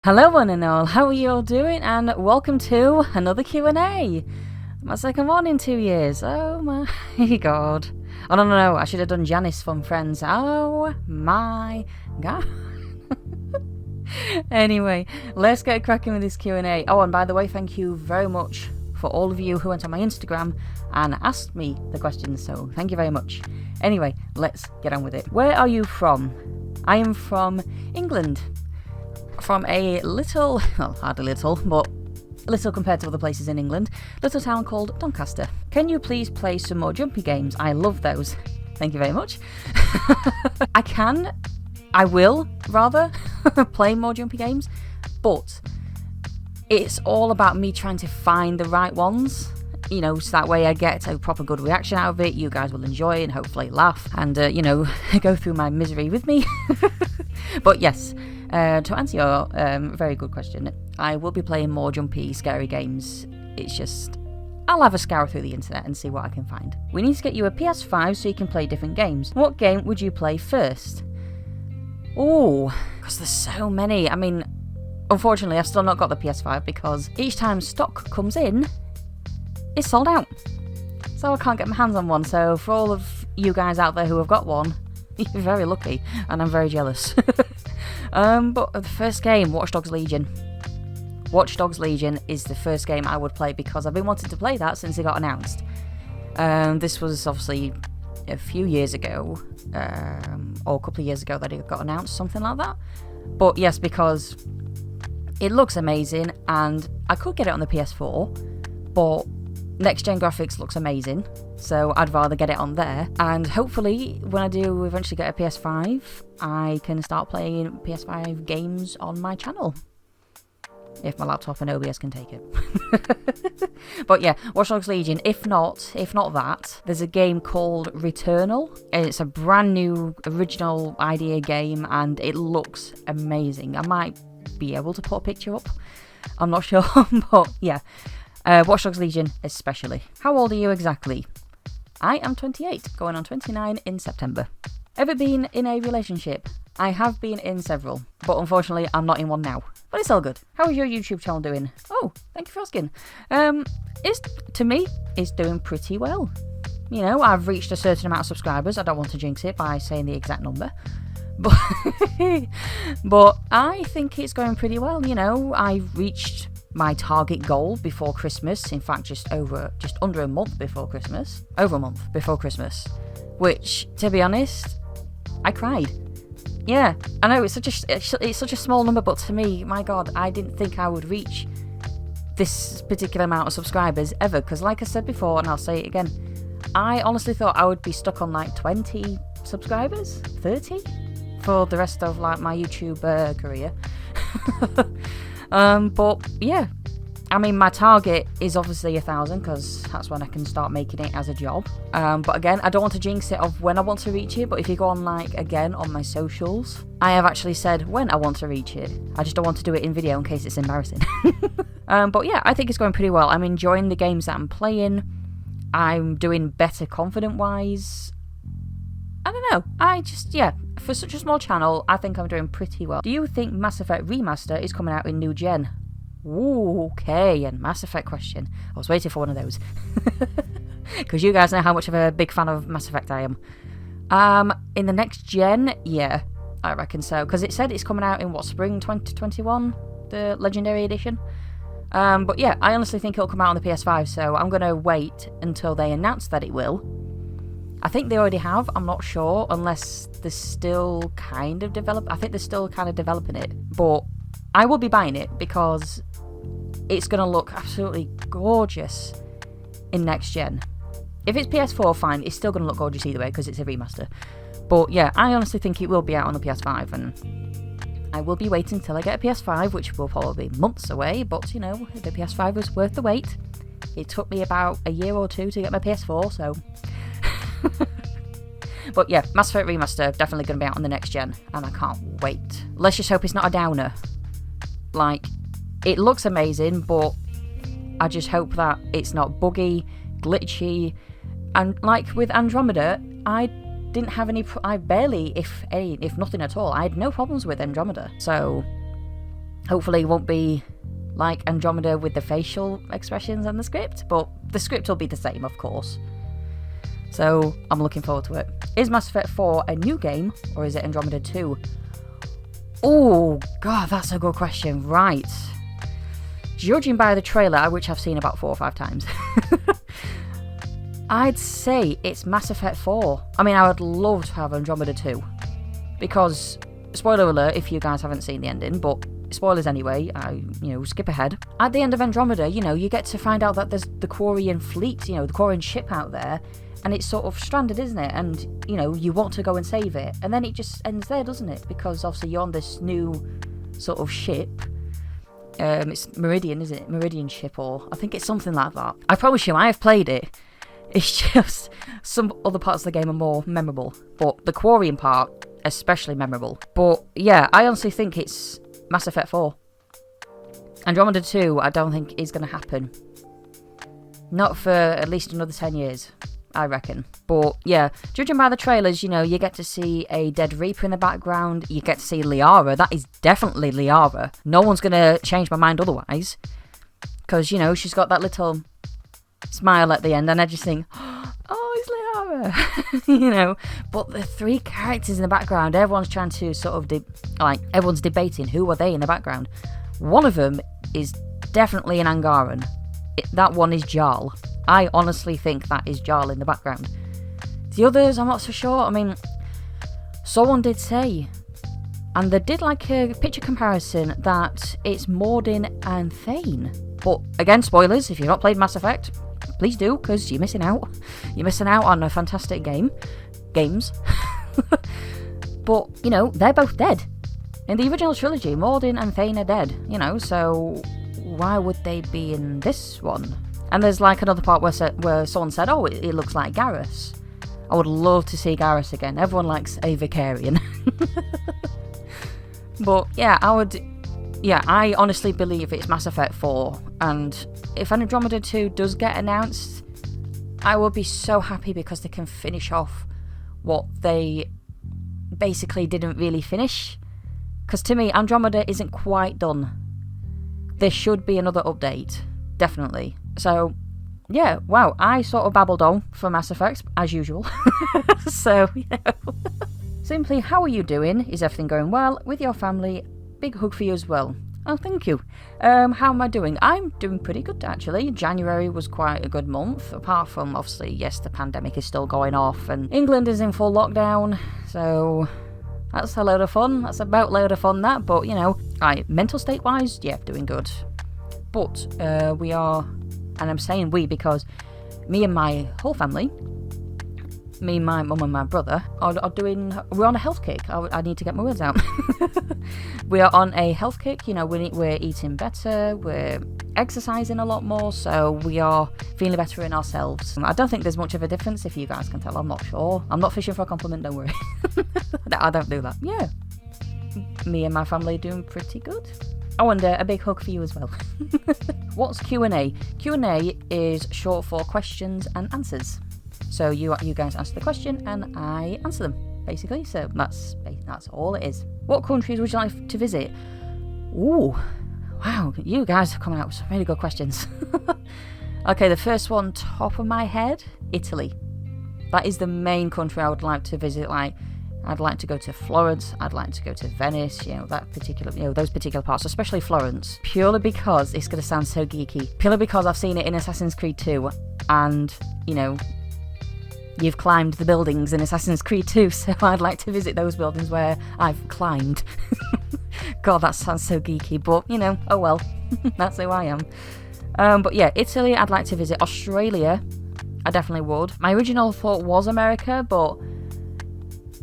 Hello one and all, how are you all doing? And welcome to another Q&A. My second one in 2 years. Oh my god. Oh no, I should have done Janice from Friends. Oh my god. Anyway, let's get cracking with this Q&A. Oh, and by the way, thank you very much for all of you who went on my Instagram and asked me the questions, so thank you very much. Anyway, let's get on with it. Where are you from? I am from England. From a little, well, hardly little, but little compared to other places in England, little town called Doncaster. Can you please play some more jumpy games? I love those. Thank you very much. I will, rather, play more jumpy games, but it's all about me trying to find the right ones, you know, so that way I get a proper good reaction out of it, you guys will enjoy and hopefully laugh and, you know, go through my misery with me. But yes, to answer your very good question, I will be playing more jumpy, scary games. It's just, I'll have a scour through the internet and see what I can find. We need to get you a PS5 so you can play different games. What game would you play first? Oh, because there's so many. I mean, unfortunately, I've still not got the PS5 because each time stock comes in, it's sold out. So I can't get my hands on one. So for all of you guys out there who have got one, you're very lucky, and I'm very jealous. But the first game, Watch Dogs Legion. Watch Dogs Legion is the first game I would play because I've been wanting to play that since it got announced. This was obviously a few years ago, or a couple of years ago that it got announced, something like that. But yes, because it looks amazing, and I could get it on the PS4, but next-gen graphics looks amazing, so I'd rather get it on there. And hopefully, when I do eventually get a PS5, I can start playing PS5 games on my channel. If my laptop and OBS can take it. But yeah, Watch Dogs Legion. If not that, there's a game called Returnal. It's a brand new, original idea game, and it looks amazing. I might be able to put a picture up. I'm not sure, but yeah. Watch Dogs Legion especially. How old are you exactly? I am 28, going on 29 in September. Ever been in a relationship? I have been in several, but unfortunately I'm not in one now. But it's all good. How is your YouTube channel doing? Oh, thank you for asking. To me, it's doing pretty well. You know, I've reached a certain amount of subscribers. I don't want to jinx it by saying the exact number. But I think it's going pretty well. You know, I've reached my target goal before Christmas. In fact, just under a month before Christmas. Over a month before Christmas. Which, to be honest, I cried. Yeah, I know it's such a small number, but to me, my God, I didn't think I would reach this particular amount of subscribers ever. Because like I said before, and I'll say it again, I honestly thought I would be stuck on like 20 subscribers, 30 for the rest of like my YouTube career. But yeah, I mean, my target is obviously 1,000 because that's when I can start making it as a job. But again, I don't want to jinx it of when I want to reach it, but if you go on like, again, on my socials, I have actually said when I want to reach it. I just don't want to do it in video in case it's embarrassing. But yeah, I think it's going pretty well. I'm enjoying the games that I'm playing. I'm doing better confident-wise. I don't know, for such a small channel, I think I'm doing pretty well. Do you think Mass Effect Remaster is coming out in new gen? Ooh, okay, and Mass Effect question. I was waiting for one of those. Because you guys know how much of a big fan of Mass Effect I am. In the next gen, yeah, I reckon so. Because it said it's coming out in, spring 2021? The Legendary Edition? But yeah, I honestly think it'll come out on the PS5, so I'm going to wait until they announce that it will. I think they already have, I'm not sure, unless they're still kind of I think they're still kind of developing it. But I will be buying it because it's going to look absolutely gorgeous in next gen. If it's PS4, fine, it's still going to look gorgeous either way because it's a remaster. But yeah, I honestly think it will be out on the PS5, and I will be waiting until I get a PS5, which will probably be months away, but you know, the PS5 was worth the wait. It took me about a year or two to get my PS4, so... But yeah, Mass Effect Remaster definitely going to be out on the next gen, and I can't wait. Let's just hope it's not a downer. Like, it looks amazing, but I just hope that it's not buggy, glitchy, and like with Andromeda, I didn't have any, I barely, if nothing at all, I had no problems with Andromeda. So Hopefully it won't be like Andromeda with the facial expressions and the script, but the script will be the same, of course. So I'm looking forward to it. Is Mass Effect 4 a new game, or is it Andromeda 2? Oh, God, that's a good question. Right. Judging by the trailer, which I've seen about 4 or 5 times, I'd say it's Mass Effect 4. I mean, I would love to have Andromeda 2. Because, spoiler alert if you guys haven't seen the ending, but spoilers anyway, skip ahead. At the end of Andromeda, you get to find out that there's the Quarian fleet, the Quarian ship out there, and it's sort of stranded, isn't it? And, you want to go and save it. And then it just ends there, doesn't it? Because obviously you're on this new sort of ship. It's Meridian, isn't it? Meridian ship, or I think it's something like that. I promise you, I have played it. It's just some other parts of the game are more memorable. But the Quarian part, especially memorable. But yeah, I honestly think it's Mass Effect 4. Andromeda 2, I don't think is going to happen. Not for at least another 10 years. I reckon. But yeah, judging by the trailers, you get to see a dead Reaper in the background. You get to see Liara. That is definitely Liara. No one's going to change my mind otherwise. Because, she's got that little smile at the end. And I just think, oh, it's Liara. But the 3 characters in the background, everyone's trying to sort of, everyone's debating who are they in the background. One of them is definitely an Angaran. That one is Jarl. I honestly think that is Jarl in the background. The others, I'm not so sure. I mean, someone did say, and they did like a picture comparison, that it's Mordin and Thane. But again, spoilers, if you've not played Mass Effect, please do, because you're missing out. You're missing out on a fantastic games. But, they're both dead. In the original trilogy, Mordin and Thane are dead, so why would they be in this one? And there's like another part where someone said, oh, it looks like Garrus. I would love to see Garrus again. Everyone likes a Vicarian. But yeah, I honestly believe it's Mass Effect 4. And if Andromeda 2 does get announced, I will be so happy because they can finish off what they basically didn't really finish. Because to me, Andromeda isn't quite done. There should be another update. Definitely. So, yeah, wow, I sort of babbled on for Mass Effect, as usual. So, Simply, how are you doing? Is everything going well with your family? Big hug for you as well. Oh, thank you. How am I doing? I'm doing pretty good, actually. January was quite a good month, apart from, obviously, yes, the pandemic is still going off, and England is in full lockdown, so that's a load of fun. That's about a load of fun, that, but, mental state-wise, yeah, doing good. But we are, and I'm saying we because me and my whole family, me, my mum and my brother, we're on a health kick. I need to get my words out. We are on a health kick, we're eating better, we're exercising a lot more, so we are feeling better in ourselves. I don't think there's much of a difference, if you guys can tell, I'm not sure. I'm not fishing for a compliment, don't worry. I don't do that. Yeah. Me and my family are doing pretty good. Oh, and a big hug for you as well. What's Q&A? Q&A is short for questions and answers. So you guys answer the question and I answer them, basically. So that's all it is. What countries would you like to visit? Ooh, wow, you guys are coming out with some really good questions. Okay, the first one, top of my head, Italy. That is the main country I would like to visit. I'd like to go to Florence, I'd like to go to Venice, those particular parts, especially Florence, purely because, it's going to sound so geeky, purely because I've seen it in Assassin's Creed 2, and, you've climbed the buildings in Assassin's Creed 2, so I'd like to visit those buildings where I've climbed. God, that sounds so geeky, but, oh well, that's who I am. But yeah, Italy, I'd like to visit. Australia, I definitely would. My original thought was America, but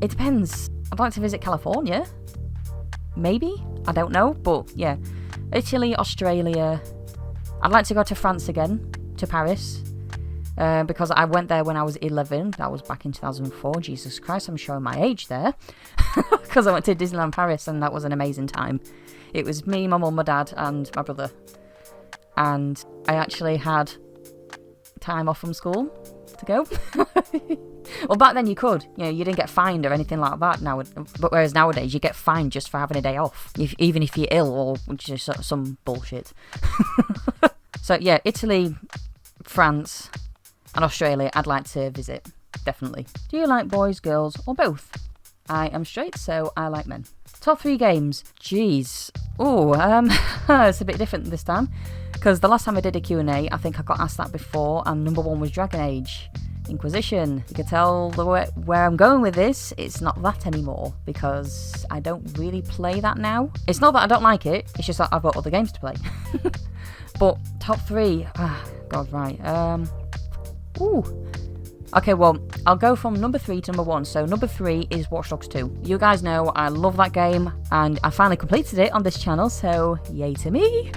it depends. I'd like to visit California. Maybe? I don't know. But yeah. Italy, Australia. I'd like to go to France again. To Paris. Because I went there when I was 11. That was back in 2004. Jesus Christ, I'm showing my age there. Because I went to Disneyland Paris and that was an amazing time. It was me, my mum, my dad and my brother. And I actually had time off from school ago. Well, back then you could. You know, you didn't get fined or anything like that now. But whereas nowadays you get fined just for having a day off, even if you're ill or just some bullshit. So yeah, Italy, France, and Australia I'd like to visit, definitely. Do you like boys, girls, or both? I am straight, so I like men. Top 3 games. Jeez. Oh, it's a bit different this time. Because the last time I did a Q&A, I think I got asked that before, and number 1 was Dragon Age Inquisition. You can tell where I'm going with this. It's not that anymore, because I don't really play that now. It's not that I don't like it, it's just that I've got other games to play. But top 3, God, right. Okay, well, I'll go from number 3 to number 1. So number 3 is Watch Dogs 2. You guys know I love that game, and I finally completed it on this channel, so yay to me.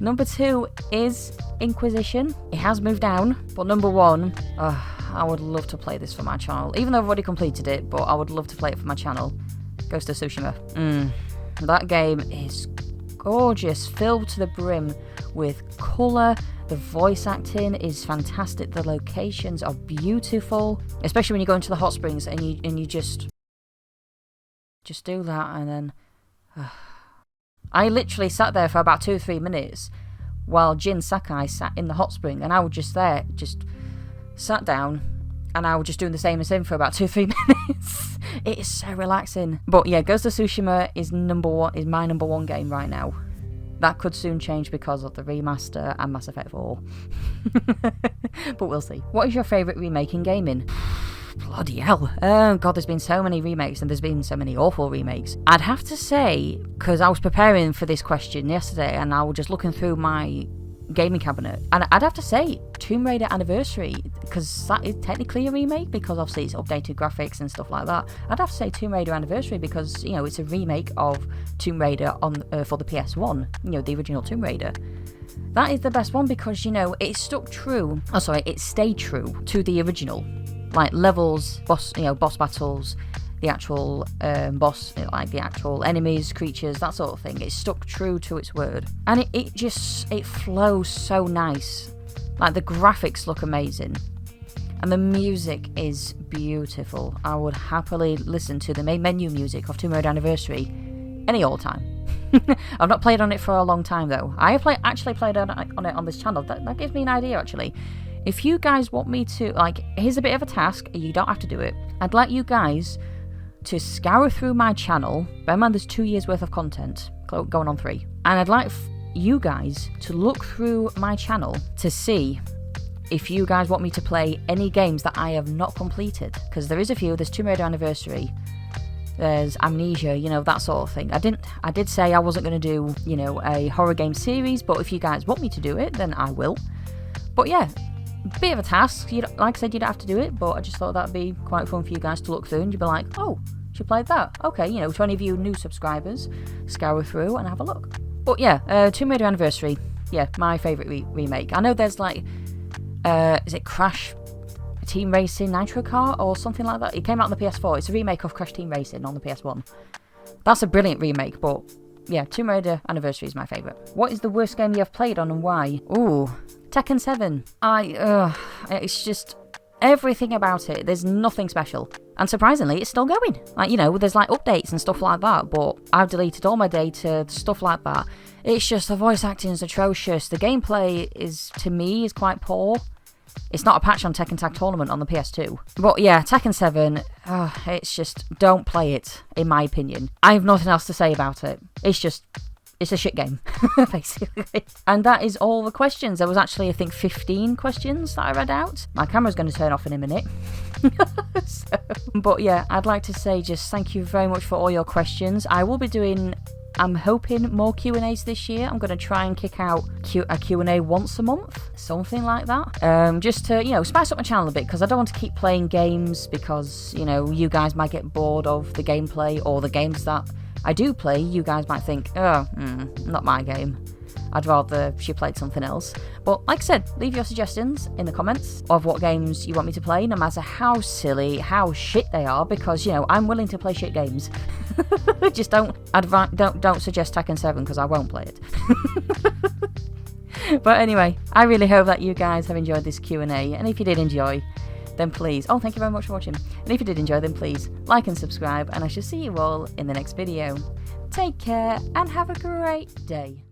Number 2 is Inquisition. It has moved down, but number 1, I would love to play this for my channel. Even though I've already completed it, but I would love to play it for my channel. Ghost of Tsushima. That game is gorgeous, filled to the brim with colour. The voice acting is fantastic. The locations are beautiful, especially when you go into the hot springs and you just do that, and then I literally sat there for about 2 or 3 minutes while Jin Sakai sat in the hot spring, and I was just there, just sat down, and I was just doing the same as him for about 2 or 3 minutes. It is so relaxing. But yeah, Ghost of Tsushima is my number 1 game right now. That could soon change because of the remaster and Mass Effect 4. But we'll see. What is your favourite remake in gaming? Bloody hell. Oh god, there's been so many remakes, and there's been so many awful remakes. I'd have to say, because I was preparing for this question yesterday, and I was just looking through my gaming cabinet, and I'd have to say Tomb Raider Anniversary, because that is technically a remake, because obviously it's updated graphics and stuff like that. I'd have to say Tomb Raider Anniversary, because, you know, it's a remake of Tomb Raider on for the PS1, you know, the original Tomb Raider. That is the best one, because, you know, it stayed true to the original, like levels, boss battles, the actual boss, like the actual enemies, creatures, that sort of thing. It stuck true to its word, and it flows so nice. Like, the graphics look amazing, and the music is beautiful. I would happily listen to the main menu music of Tomb Raider Anniversary any old time. I've not played on it for a long time though. I have actually played on it on this channel. That gives me an idea actually. If you guys want me to, like, here's a bit of a task. You don't have to do it. I'd like you guys to scour through my channel. Bear in mind, there's 2 years worth of content, going on 3. And I'd like you guys to look through my channel to see if you guys want me to play any games that I have not completed. Because there is a few. There's Tomb Raider Anniversary. There's Amnesia, you know, that sort of thing. I did say I wasn't going to do, you know, a horror game series, but if you guys want me to do it, then I will. But yeah, bit of a task. Like I said, you don't have to do it, but I just thought that'd be quite fun for you guys to look through, and you'd be like, oh, she played that. Okay, you know, to any of you new subscribers, scour through and have a look. But yeah, Tomb Raider Anniversary, yeah, my favourite remake. I know there's like, is it Crash Team Racing Nitro Car or something like that? It came out on the PS4. It's a remake of Crash Team Racing on the PS1. That's a brilliant remake, but yeah, Tomb Raider Anniversary is my favourite. What is the worst game you have played on and why? Ooh, Tekken 7. It's just everything about it. There's nothing special. And surprisingly, it's still going. Like, you know, there's like updates and stuff like that, but I've deleted all my data, stuff like that. It's just the voice acting is atrocious. The gameplay to me, is quite poor. It's not a patch on Tekken Tag Tournament on the PS2. But yeah, Tekken 7, it's just, don't play it, in my opinion. I have nothing else to say about it. It's a shit game, basically. And that is all the questions. There was actually, I think, 15 questions that I read out. My camera's going to turn off in a minute. But yeah, I'd like to say just thank you very much for all your questions. I will be doing, I'm hoping, more Q&As this year. I'm going to try and kick out a Q&A once a month, something like that. Just to, you know, spice up my channel a bit, because I don't want to keep playing games because, you know, you guys might get bored of the gameplay, or the games that I do play, you guys might think, not my game. I'd rather she played something else. But like I said, leave your suggestions in the comments of what games you want me to play, no matter how silly, how shit they are, because, you know, I'm willing to play shit games. Just don't suggest Tekken 7, because I won't play it. But anyway, I really hope that you guys have enjoyed this Q&A, and if you did enjoy, then please, thank you very much for watching, and if you did enjoy, then please like and subscribe, and I shall see you all in the next video. Take care and have a great day.